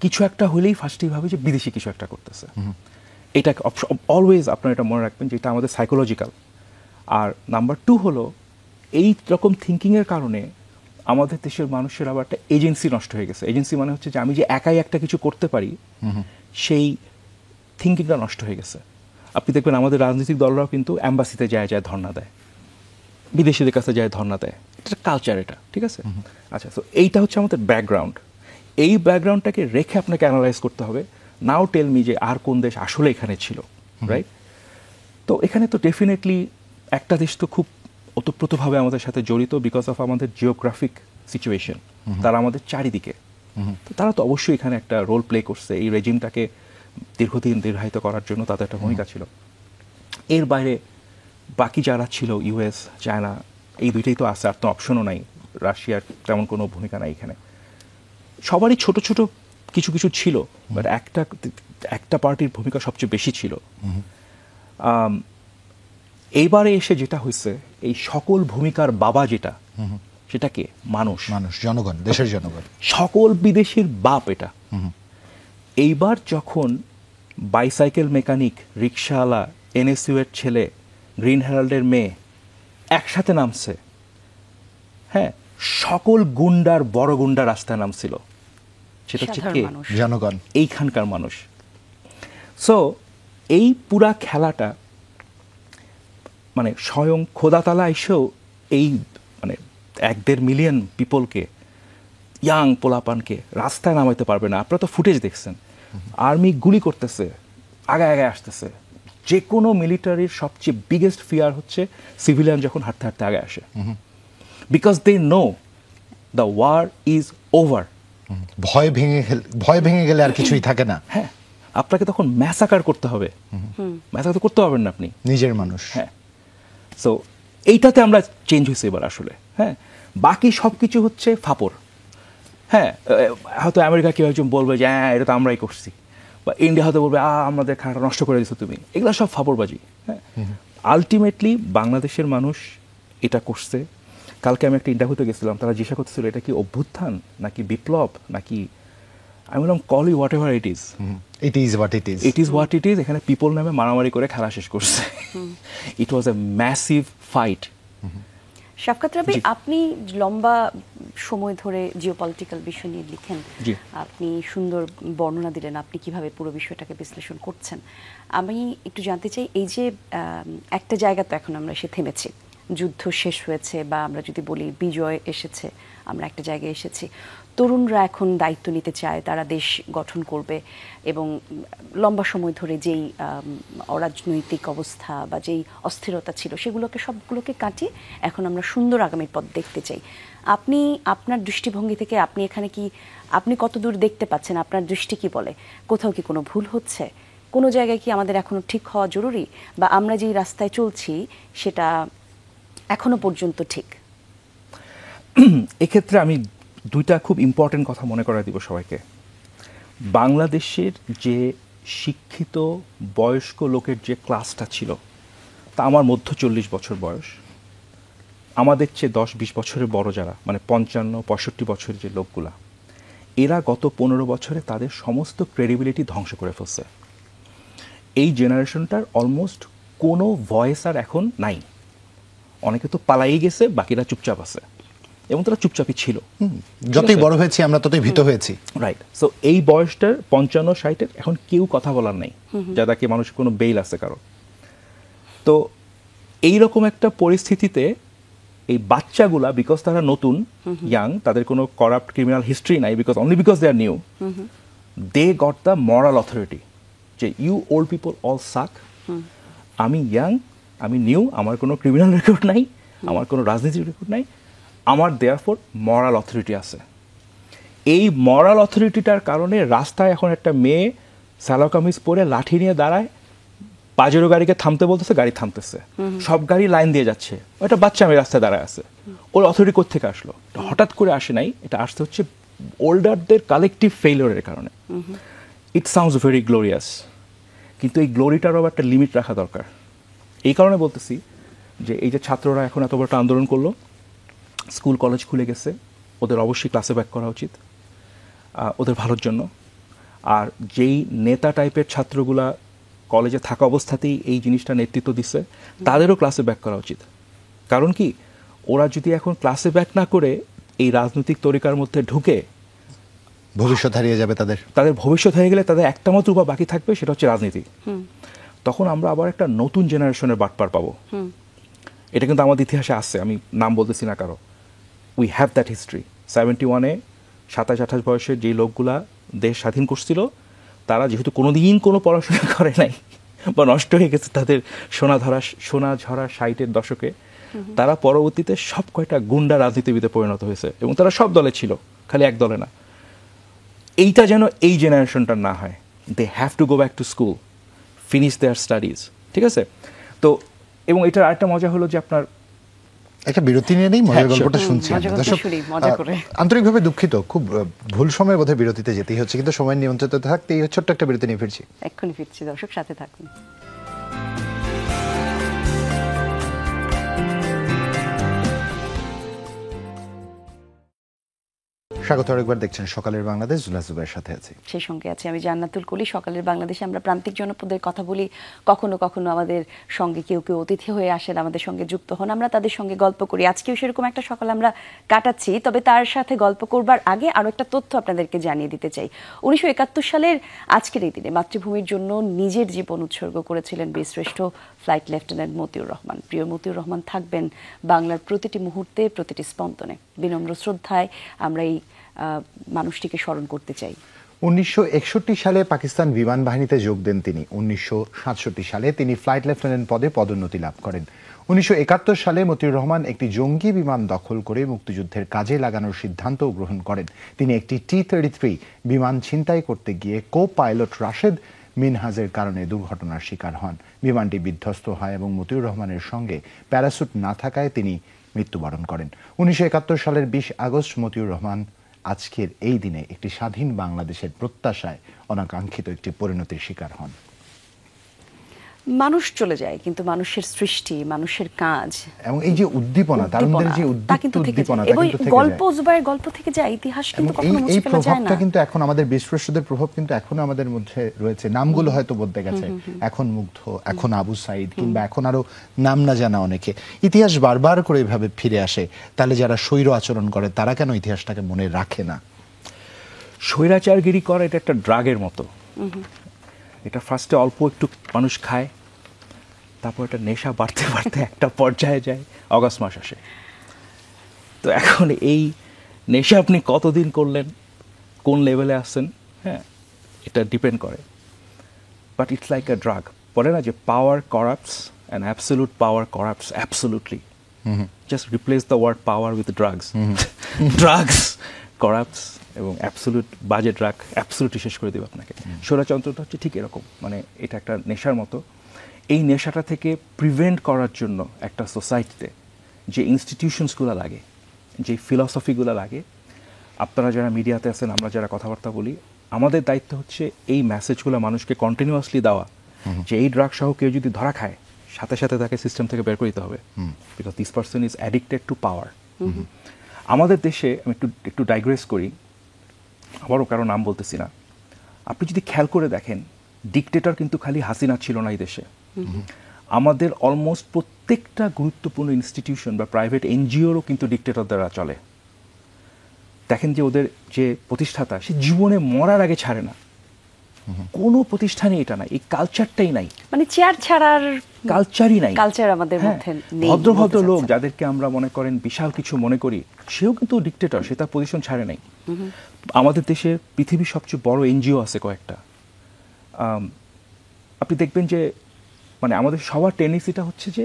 Speaker 3: কিছু একটা হলেই ফার্স্টেই ভাবি যে বিদেশি কিছু একটা করতেছে। এটা অলওয়েজ আপনারা এটা মনে রাখবেন যে এটা আমাদের সাইকোলজিক্যাল। আর নাম্বার 2 হলো এই রকম থিঙ্কিংয়ের কারণে আমাদের দেশের মানুষের আবার একটা এজেন্সি নষ্ট হয়ে গেছে। এজেন্সি মানে হচ্ছে যে আমি যে একাই একটা কিছু করতে পারি, সেই থিঙ্কিংটা নষ্ট হয়ে গেছে। আপনি দেখবেন আমাদের রাজনৈতিক দলরাও কিন্তু অ্যাম্বাসিতে যায় ধর্ণা দেয়, বিদেশিদের কাছে যায় ধর্ণা দেয়, এটা কালচার, এটা ঠিক আছে। আচ্ছা, তো এইটা হচ্ছে আমাদের ব্যাকগ্রাউন্ড। এই ব্যাকগ্রাউন্ডটাকে রেখে আপনাকে অ্যানালাইজ করতে হবে। নাও টেল মি যে আর কোন দেশ আসলে এখানে ছিল, রাইট? তো এখানে তো ডেফিনেটলি একটা দেশ তো খুব ওতপ্রোতভাবে আমাদের সাথে জড়িত বিকজ অফ আমাদের জিওগ্রাফিক সিচুয়েশন, তারা আমাদের চারিদিকে। তো তারা তো অবশ্যই এখানে একটা রোল প্লে করছে, এই রেজিমটাকে দীর্ঘদিন দীর্ঘায়িত করার জন্য তাদের একটা ভূমিকা ছিল। এর বাইরে বাকি যারা ছিল, ইউএস, চায়না, এই দুইটাই তো আছে, আর তো অপশনও নাই। রাশিয়ার তেমন কোনো ভূমিকা নাই এখানে। সবারই ছোট ছোট কিছু কিছু ছিল, বাট একটা পার্টির ভূমিকা সবচেয়ে বেশি ছিল। এইবারে এসে যেটা হয়েছে, এই সকল ভূমিকার বাবা যেটা, সেটাকে মানুষ,
Speaker 2: জনগণ, দেশের জনগণ,
Speaker 3: সকল বিদেশির বাপ এটা। এইবার যখন বাইসাইকেল মেকানিক, রিক্সাওয়ালা, এনএসইউ এর ছেলে, গ্রিন হেরাল্ডের মেয়ে একসাথে নামছে, হ্যাঁ, সকল গুন্ডার বড় গুন্ডা রাস্তায় নামছিল, সেটা হচ্ছে কে?
Speaker 2: জনগণ,
Speaker 3: এইখানকার মানুষ। সো এই পুরা খেলাটা মানে স্বয়ং খোদাতালা এসেও এই মানে 1-1.5 মিলিয়ন পিপলকে, ইয়াং পোলাপানকে রাস্তায় নামাইতে পারবে না। আপনারা তো ফুটেজ দেখছেন, আর্মি গুলি করতেছে, আগায় আসতেছে। যে কোনো মিলিটারির সবচেয়ে বিগেস্ট ফিয়ার হচ্ছে সিভিলিয়ান যখন হাঁটতে হাঁটতে আগে আসে, because they know the war is over.
Speaker 2: ভয় ভেঙে গেলে আর কিছুই থাকে না।
Speaker 3: হ্যাঁ, আপনাকে তখন ম্যাসাকার করতে হবে। ম্যাসাকার তো করতে পারবেন না আপনি,
Speaker 2: নিজের মানুষ।
Speaker 3: হ্যাঁ, সো এইটাতে আমরা চেঞ্জ হয়েছে এবার আসলে। হ্যাঁ, বাকি সব কিছু হচ্ছে ফাপড়। হ্যাঁ, হয়তো আমেরিকা কেউ একজন বলবে যে হ্যাঁ এটা তো আমরাই করছি, বা ইন্ডিয়া হয়তো বলবে আমাদের খানাটা নষ্ট করে দিচ্ছ তুমি, এগুলো সব ফাপড়বাজি। হ্যাঁ, আলটিমেটলি বাংলাদেশের মানুষ এটা করছে। কালকে আমি একটা ইন্টারভিউতে গেছিলাম, তারা জিজ্ঞাসা করতেছিল এটা কি অভ্যুত্থান নাকি বিপ্লব নাকি, আমি বললাম call you whatever it is,
Speaker 2: it is what it is,
Speaker 3: it is what it is. এখানে পিপল নামে মারামারি করে খেলা শেষ করছে। It was a massive fight.
Speaker 1: Shafqat Rabi, আপনি লম্বা সময় ধরে জিওপলিটিক্যাল বিষয় নিয়ে লিখেন, আপনি সুন্দর বর্ণনা দিলেন আপনি কিভাবে পুরো বিষয়টাকে বিশ্লেষণ করছেন। আমি একটু জানতে চাই, এই যে একটা জায়গা তো এখন আমরা এসে থেমেছি, যুদ্ধ শেষ হয়েছে বা আমরা যদি বলি বিজয় এসেছে, আমরা একটা জায়গায় এসেছি, তরুণরা এখন দায়িত্ব নিতে চায়, তারা দেশ গঠন করবে এবং লম্বা সময় ধরে যেই অরাজনৈতিক অবস্থা বা যেই অস্থিরতা ছিল সেগুলোকে সবগুলোকে কাটিয়ে এখন আমরা সুন্দর আগামীর পথ দেখতে চাই। আপনি আপনার দৃষ্টিভঙ্গি থেকে আপনি এখানে কি, আপনি কত দূর দেখতে পাচ্ছেন, আপনার দৃষ্টি কি বলে? কোথাও কি কোনো ভুল হচ্ছে, কোনো জায়গায় কি আমাদের এখনো ঠিক হওয়া জরুরি, বা আমরা যেই রাস্তায় চলছি সেটা এখনো পর্যন্ত ঠিক?
Speaker 3: এক্ষেত্রে আমি দুইটা খুব ইম্পর্টেন্ট কথা মনে করাই দিব সবাইকে। বাংলাদেশের যে শিক্ষিত বয়স্ক লোকের যে ক্লাসটা ছিল, তা আমার মধ্য 40 বছর বয়স, আমাদের চেয়ে 10-20 বছরের বড় যারা, মানে 55-65 বছরের যে লোকগুলা, এরা গত 15 বছরে তাদের সমস্ত ক্রেডিবিলিটি ধ্বংস করে ফেলছে। এই জেনারেশনটার অলমোস্ট কোনো ভয়েস আর এখন নাই। অনেকে তো পালাই গেছে, বাকিরা চুপচাপ আছে, এবং তারা চুপচাপই ছিল।
Speaker 2: যতই বড় হয়েছি আমরা ততই ভীত হয়েছি।
Speaker 3: রাইট। সো এই বয়সটার 55-60-এর এখন কেউ কথা বলার নেই, যাদেরকে মানুষ কোনো বেইল আছে কারো। তো এইরকম একটা পরিস্থিতিতে এই বাচ্চাগুলা, বিকজ তারা নতুন, ইয়াং, তাদের কোনো করাপ্ট ক্রিমিনাল হিস্ট্রি নাই, only because they are new, they got the moral authority যে you old people all suck. আমি ইয়াং, আমি নিউ, আমার কোনো ক্রিমিনাল রেকর্ড নাই, আমার কোনো রাজনীতির রেকর্ড নাই, আমার দেয়ারফর মরাল অথরিটি আছে। এই মরাল অথরিটিটার কারণে রাস্তায় এখন একটা মেয়ে সালোয়ার কামিজ পরে লাঠি নিয়ে দাঁড়ায়, পাজেরো গাড়িকে থামতে বলতেছে, গাড়ি থামতেছে, সব গাড়ি লাইন দিয়ে যাচ্ছে, একটা বাচ্চা মেয়ে রাস্তায় দাঁড়ায় আছে। ওর অথরিটি কোত্থেকে আসলো? হঠাৎ করে আসে নাই, এটা আসতে হচ্ছে ওল্ডারদের কালেকটিভ ফেইলিওরের কারণে। ইট সাউন্ডস ভেরি গ্লোরিয়াস, কিন্তু এই গ্লোরিটারও একটা লিমিট রাখা দরকার। এই কারণে বলতেছি যে এই যে ছাত্ররা এখন এত বড় একটা আন্দোলন করলো, স্কুল কলেজ খুলে গেছে, ওদের অবশ্যই ক্লাসে ব্যাক করা উচিত ওদের ভালোর জন্য। আর যেই নেতা টাইপের ছাত্রগুলা কলেজে থাকা অবস্থাতেই এই জিনিসটা নেতৃত্ব দিচ্ছে, তাদেরও ক্লাসে ব্যাক করা উচিত। কারণ কি, ওরা যদি এখন ক্লাসে ব্যাক না করে এই রাজনৈতিক তরিকার মধ্যে ঢুকে,
Speaker 2: ভবিষ্যৎ হারিয়ে যাবে
Speaker 3: তাদের ভবিষ্যৎ হয়ে গেলে তাদের একটা মাত্র উপায় বাকি থাকবে, সেটা হচ্ছে রাজনীতি। তখন আমরা আবার একটা নতুন জেনারেশনের বাটপার পাবো। এটা কিন্তু আমাদের ইতিহাসে আছে, আমি নাম বলতেছি না কারো। We have that history. 71-এ 27-28 বয়সের যেই লোকগুলা দেশ স্বাধীন করছিল, তারা যেহেতু কোনোদিন কোনো পড়াশোনা করে নাই বা নষ্ট হয়ে গেছে তাদের সোনা ঝরা 60-এর দশকে, তারা পরবর্তীতে সব কয়টা গুন্ডা রাজনীতিবিদে পরিণত হয়েছে, এবং তারা সব দলে ছিল, খালি এক দলে না। এইটা যেন এই জেনারেশনটা না হয়। They have to go back to school, finish their studies, ঠিক আছে? তো এবং এটার আরেকটা মজা হলো যে আপনার
Speaker 2: একটা বিরতি নিয়ে নেই, মজার গল্পটা শুনছি। দর্শক, আন্তরিকভাবে দুঃখিত, খুব ভুল সময় বোধহয় বিরতিতে যেতেই হচ্ছে, কিন্তু সময় নিয়ন্ত্রিত থাকতে এই ছোট্ট একটা বিরতি নিয়ে ফিরছি।
Speaker 1: এক্ষুনি ফিরছি, দর্শক সাথে থাকুন।
Speaker 2: স্বাগত আরেকবার, দেখছেন সকালের বাংলাদেশ, জুলা জুবাইয়ের সাথে আছি।
Speaker 1: সেই সঙ্গে আছে আমি জান্নাতুল কলি। সকালের বাংলাদেশে আমরা প্রান্তিক জনপদের কথা বলি, কখনো কখনো আমাদের সঙ্গে কেউ কেউ অতিথি হয়ে আসেন, আমাদের সঙ্গে যুক্ত হন, আমরা তাদের সঙ্গে গল্প করি। আজকেও সেরকম একটা সকাল আমরা কাটাচ্ছি। তবে তার সাথে গল্প করবার আগে আরও একটা তথ্য আপনাদেরকে জানিয়ে দিতে চাই। 1971 সালের আজকের এই দিনে মাতৃভূমির জন্য নিজের জীবন উৎসর্গ করেছিলেন বীরশ্রেষ্ঠ ফ্লাইট লেফটেন্যান্ট মতিউর রহমান। প্রিয় মতিউর রহমান থাকবেন বাংলার প্রতিটি মুহূর্তে, প্রতিটি স্পন্দনে। বিনম্র শ্রদ্ধায় আমরা এই মানুষটিকে স্মরণ করতে চাই।
Speaker 2: 1961 সালে পাকিস্তান বিমান বাহিনীতে যোগ দেন তিনি। 1967 সালে তিনি ফ্লাইট লেফটেন্যান্ট পদে পদোন্নতি লাভ করেন। 1971 সালে মতিউর রহমান একটি জঙ্গি বিমান দখল করে মুক্তিযুদ্ধের কাজে লাগানোর সিদ্ধান্তও গ্রহণ করেন। তিনি একটি T-33 বিমান ছিনতাই করতে গিয়ে কো পাইলট রাশেদ মিনহাজের কারণে দুর্ঘটনার শিকার হন। বিমানটি বিধ্বস্ত হয় এবং মতিউর রহমানের সঙ্গে প্যারাসুট না থাকায় তিনি মৃত্যুবরণ করেন। 1971 সালের 20 আগস্ট মতিউর রহমান আজকের এই দিনে একটি স্বাধীন বাংলাদেশের প্রত্যাশায় অনাকাঙ্ক্ষিত একটি পরিণতির শিকার হন।
Speaker 1: মানুষ চলে যায়, কিন্তু মানুষের সৃষ্টি, মানুষের কাজ
Speaker 2: এবং এই যে উদ্দীপনা, তারুণ্যের যে উদ্দীপনা,
Speaker 1: গল্প থেকে যায়, ইতিহাস কিন্তু কখনো মুছে ফেলা যায় না।
Speaker 2: প্রভাবটা কিন্তু এখন আমাদের বীরশ্রেষ্ঠদের প্রভাব কিন্তু এখনো আমাদের মধ্যে রয়েছে। নামগুলো হয়তো বদলে গেছে, এখন মুগ্ধ, এখন আবু সাইদ, কিংবা এখন আরো নাম না জানা অনেকে। ইতিহাস বারবার করে এভাবে ফিরে আসে, তাহলে যারা স্বৈর আচরণ করে তারা কেন ইতিহাসটাকে মনে রাখে না?
Speaker 3: স্বৈরাচারগিরি করা এটা একটা ড্রাগের মতো। এটা ফার্স্টে অল্প একটু মানুষ খায়, তারপর এটা নেশা বাড়তে বাড়তে একটা পর্যায়ে যায়, অগাস্ট মাস আসে। তো এখন এই নেশা আপনি কতদিন করলেন, কোন লেভেলে আসছেন, হ্যাঁ, এটা ডিপেন্ড করে। But it's like a drug. বলে না যে power corrupts and absolute power corrupts absolutely. Just replace the word power with drugs. Drugs corrupts এবং অ্যাবসোলুট বাজে ড্রাগ অ্যাবসোলুটলি শেষ করে দেবে আপনাকে। স্বৈরতন্ত্রটা হচ্ছে ঠিক এরকম, মানে এটা একটা নেশার মতো। এই নেশাটা থেকে প্রিভেন্ট করার জন্য একটা সোসাইটিতে যে ইনস্টিটিউশনসগুলো লাগে, যে ফিলসফিগুলো লাগে, আপনারা যারা মিডিয়াতে আছেন, আমরা যারা কথাবার্তা বলি, আমাদের দায়িত্ব হচ্ছে এই মেসেজগুলো মানুষকে কন্টিনিউয়াসলি দেওয়া যে এই ড্রাগ সহ কেউ যদি ধরা খায়, সাথে সাথে তাকে সিস্টেম থেকে বের করে দিতে হবে, because this person is addicted to power. আমাদের দেশে আমি একটু ডাইগ্রেস করি, আবারও কারো নাম বলতেছি না, আপনি যদি খেয়াল করে দেখেন, ডিকটেটর কিন্তু খালি হাসিনা ছিল না এই দেশে। আমাদের অলমোস্ট প্রত্যেকটা গুরুত্বপূর্ণ ইনস্টিটিউশন বা প্রাইভেট এনজিওরও কিন্তু ডিকটেটর দ্বারা চলে। দেখেন যে ওদের যে প্রতিষ্ঠাতা, সে জীবনে মরার আগে ছাড়ে না। কোনো প্রতিষ্ঠানে এটা নাই, এই কালচারটাই নাই,
Speaker 1: মানে চেয়ার ছাড়ার
Speaker 3: কালচারই নাই।
Speaker 1: কালচার আমাদের মধ্যে নেই।
Speaker 3: ভদ্র লোক যাদেরকে আমরা মনে করেন বিশাল কিছু মনে করি, সেও কিন্তু ডিকটেটর, সে তার পজিশন ছাড়ে নাই। আমাদের দেশে পৃথিবীর সবচেয়ে বড় এনজিও আছে কয়েকটা। আপনি দেখবেন যে মানে আমাদের সবার টেন্ডেন্সিটা হচ্ছে যে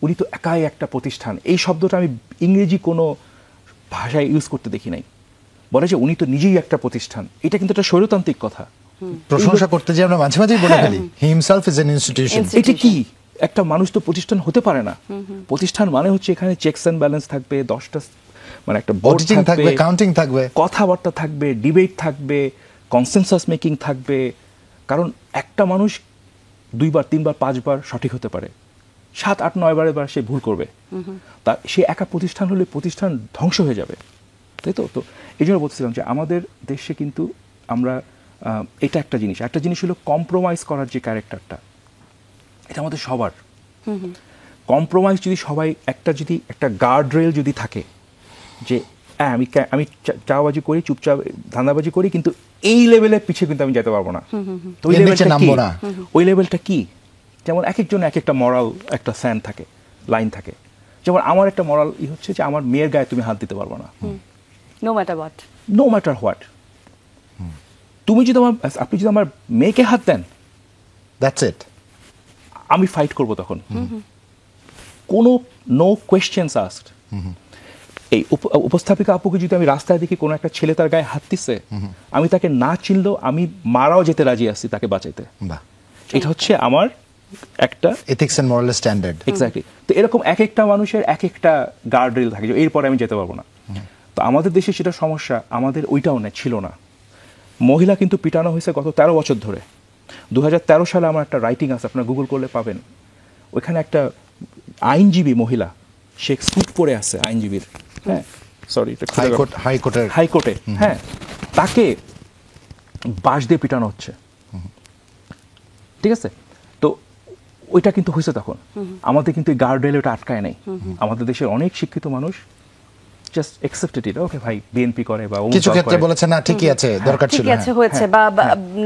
Speaker 3: উনি তো একাই একটা প্রতিষ্ঠান। এই শব্দটা আমি ইংরেজি কোনো ভাষায় ইউজ করতে দেখি নাই। বলে যে উনি তো নিজেই একটা প্রতিষ্ঠান, এটা কিন্তু একটা স্বৈরতান্ত্রিক কথা।
Speaker 2: প্রশংসা করতে যে আমরা মাঝে মাঝেই বলে ফেলি he himself is an institution.
Speaker 3: এটা কি? একটা মানুষ তো প্রতিষ্ঠান হতে পারে না। প্রতিষ্ঠান মানে হচ্ছে এখানে চেকস অ্যান্ড ব্যালেন্স থাকবে, 10টা মানে একটা বোর্ড থাকবে,
Speaker 2: কাউন্টিং থাকবে,
Speaker 3: কথাবার্তা থাকবে, ডিবেট থাকবে, কনসেনসাস মেকিং থাকবে। কারণ একটা মানুষ 2বার 3বার 5বার সঠিক হতে পারে, 7 8 9 বারে সে ভুল করবে। তা সে একা প্রতিষ্ঠান হলে প্রতিষ্ঠান ধ্বংস হয়ে যাবে, তাই তো। তো এই জন্য বলছিলাম যে আমাদের দেশে কিন্তু আমরা এটা একটা জিনিস হলো কম্প্রোমাইজ করার যে ক্যারেক্টারটা, এটা আমাদের সবার। কম্প্রোমাইজ যদি সবাই যদি একটা গার্ড রেল যদি থাকে যে হ্যাঁ আমি চাওয়াবাজি করি, চুপচাপ ধান্দাবাজি করি, কিন্তু এই লেভেলের পিছিয়ে কিন্তু আমি যেতে পারবো না। তো ওই লেভেলটা কি? ওই লেভেলটা কি? যেমন এক একজন এক একটা মরাল একটা স্যান্ড থাকে, লাইন থাকে। যেমন আমার একটা মরাল হচ্ছে যে আমার মেয়ের গায়ে তুমি হাত দিতে পারবো না,
Speaker 1: নো ম্যাটার হোয়াট। আপনি যদি আমার মেয়েকে হাত দেন,
Speaker 2: দ্যাটস ইট,
Speaker 3: আমি ফাইট করব তখন, কোনো নো কোয়েশ্চেন্স আস্কড। এই উপস্থাপিকা আপুকে যদি আমি রাস্তায় দেখি কোনো একটা ছেলে তার গায়ে হাত দিচ্ছে, আমি তাকে না চিনলেও আমি মারাও যেতে রাজি আছি তাকে বাঁচাইতে।
Speaker 2: বাহ,
Speaker 3: এটা হচ্ছে আমার একটা
Speaker 2: ethics and moral standard.
Speaker 3: Exactly. তো এরকম এক একটা মানুষের এক একটা গার্ড রেল থাকে যে এরপরে আমি যেতে পারবো না। তো আমাদের দেশে সেটা সমস্যা, আমাদের ওইটাও ছিল না। মহিলা কিন্তু পিটানো হয়েছে গত 13 বছর ধরে। 2013 সালে আমার একটা রাইটিং আছে, আপনারা গুগল করলে পাবেন। ওইখানে একটা আইনজীবী মহিলা, সে স্যুট পরে আছে আইনজীবীর, হ্যাঁ সরি হাইকোর্টে, হ্যাঁ, তাকে বাঁশ দিয়ে পিটানো হচ্ছে, ঠিক আছে। তো ওইটা কিন্তু হয়েছে তখন। আমাদের কিন্তু এই গার্ড রেল ওটা আটকায় নাই। আমাদের দেশের অনেক শিক্ষিত মানুষ জাস্ট অ্যাকসেপ্টেড ইট, ওকে ভাই বিএনপি করে বা
Speaker 2: কিছু ক্ষেত্রে বলেছে না ঠিকই আছে, দরকার ছিল,
Speaker 1: ঠিক আছে হয়েছে, বা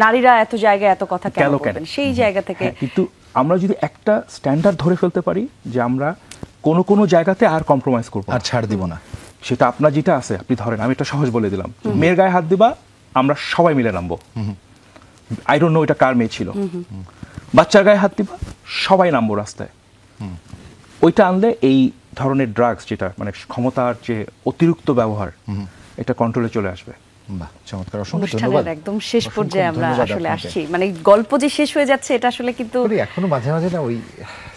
Speaker 1: নারীরা এত জায়গায় এত কথা কেন বলবেন, সেই জায়গা থেকে।
Speaker 3: কিন্তু আমরা যদি একটা স্ট্যান্ডার্ড ধরে ফেলতে পারি যে আমরা কোনো জায়গাতে আর কম্প্রোমাইজ করব
Speaker 2: আর ছাড় দিব না,
Speaker 3: সেটা আপনার যেটা আছে আপনি ধরেন, আমি একটা সহজ বলে দিলাম, মেয়ের গায়ে হাত দিবা, আমরা সবাই মিলে নামবো। আই ডোন্ট নো এটা কার মেয়ে ছিল। বাচ্চার গায়ে হাত দিবা, সবাই নামবো রাস্তায়। ওইটা আনলে এই ধরনের ড্রাগস, যেটা মানে ক্ষমতার যে অতিরিক্ত ব্যবহার, এটা কন্ট্রোলে চলে আসবে।
Speaker 2: বাহ, চমৎকার, অসংখ্য ধন্যবাদ।
Speaker 1: অনুষ্ঠানের একদম শেষ পর্যায়ে আমরা আসলে আসছি, মানে গল্প যে শেষ হয়ে যাচ্ছে এটা আসলে কিন্তু
Speaker 2: এখনো মাঝে মাঝে না ওই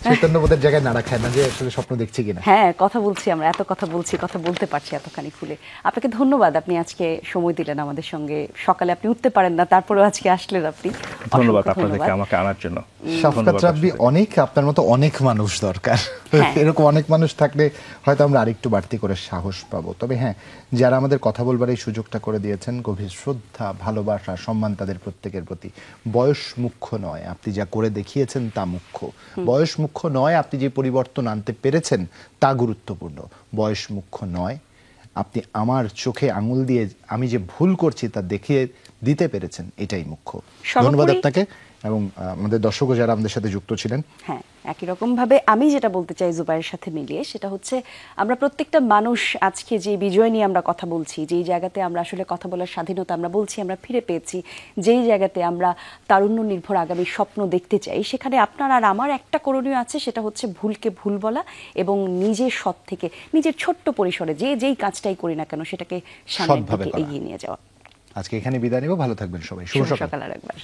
Speaker 2: চৈতন্যবোধের জায়গায় নাড়া খায় না যে আসলে স্বপ্ন দেখছি কিনা।
Speaker 1: হ্যাঁ, কথা বলছি, আমরা এত কথা বলছি, কথা বলতে পারছি এতখানি খুলে। আপনাকে ধন্যবাদ, আপনি আজকে সময় দিলেন আমাদের সঙ্গে। সকালে আপনি উঠতে পারেন না, তারপরেও আজকে আসলেন আপনি।
Speaker 3: ধন্যবাদ আপনাদেরকে আমাকে আনার জন্য।
Speaker 2: শাফকাত রাব্বি, অনেক আপনার মতো অনেক মানুষ দরকার। এরকম অনেক মানুষ থাকলে হয়তো আমরা আরেকটু বাড়তি করে সাহস পাবো। তবে হ্যাঁ, যারা আমাদের কথা বলবার এই সুযোগটা করে দিয়েছেন, গভীর শ্রদ্ধা, ভালোবাসা, সম্মান তাদের প্রত্যেকের প্রতি। বয়স মুখ্য নয়, আপনি যা করে দেখিয়েছেন তা মুখ্য। বয়স মুখ্য নয়, আপনি যে পরিবর্তন আনতে পেরেছেন তা গুরুত্বপূর্ণ। বয়স মুখ্য নয়, আপনি আমার চোখে আঙুল দিয়ে আমি যে ভুল করছি তা দেখিয়ে দিতে পেরেছেন, এটাই মুখ্য। ধন্যবাদ আপনাকে এবং আমাদের দর্শকও যারা আমাদের সাথে যুক্ত ছিলেন।
Speaker 1: হ্যাঁ, একই রকম ভাবে আমি যেটা বলতে চাই জুবাইয়ের সাথে মিলিয়ে, সেটা হচ্ছে আমরা প্রত্যেকটা মানুষ আজকে যে বিজয় নিয়ে আমরা কথা বলছি, যেই জায়গাতে আমরা আসলে কথা বলার স্বাধীনতা আমরা বলছি আমরা ফিরে পেয়েছি, যেই জায়গাতে আমরা তারুণ্য নির্ভর আগামী স্বপ্ন দেখতে চাই, সেখানে আপনার আর আমার একটা করণীয় আছে, সেটা হচ্ছে ভুলকে ভুল বলা এবং নিজের সৎ থেকে নিজের ছোট্ট পরিসরে যেই কাজটাই করি না কেন সেটাকে সামনের দিকে এগিয়ে নিয়ে যাওয়া।
Speaker 2: আজকে এখানে বিদায় নেব, ভালো থাকবেন সবাই, শুভ সকাল।
Speaker 1: আর একবার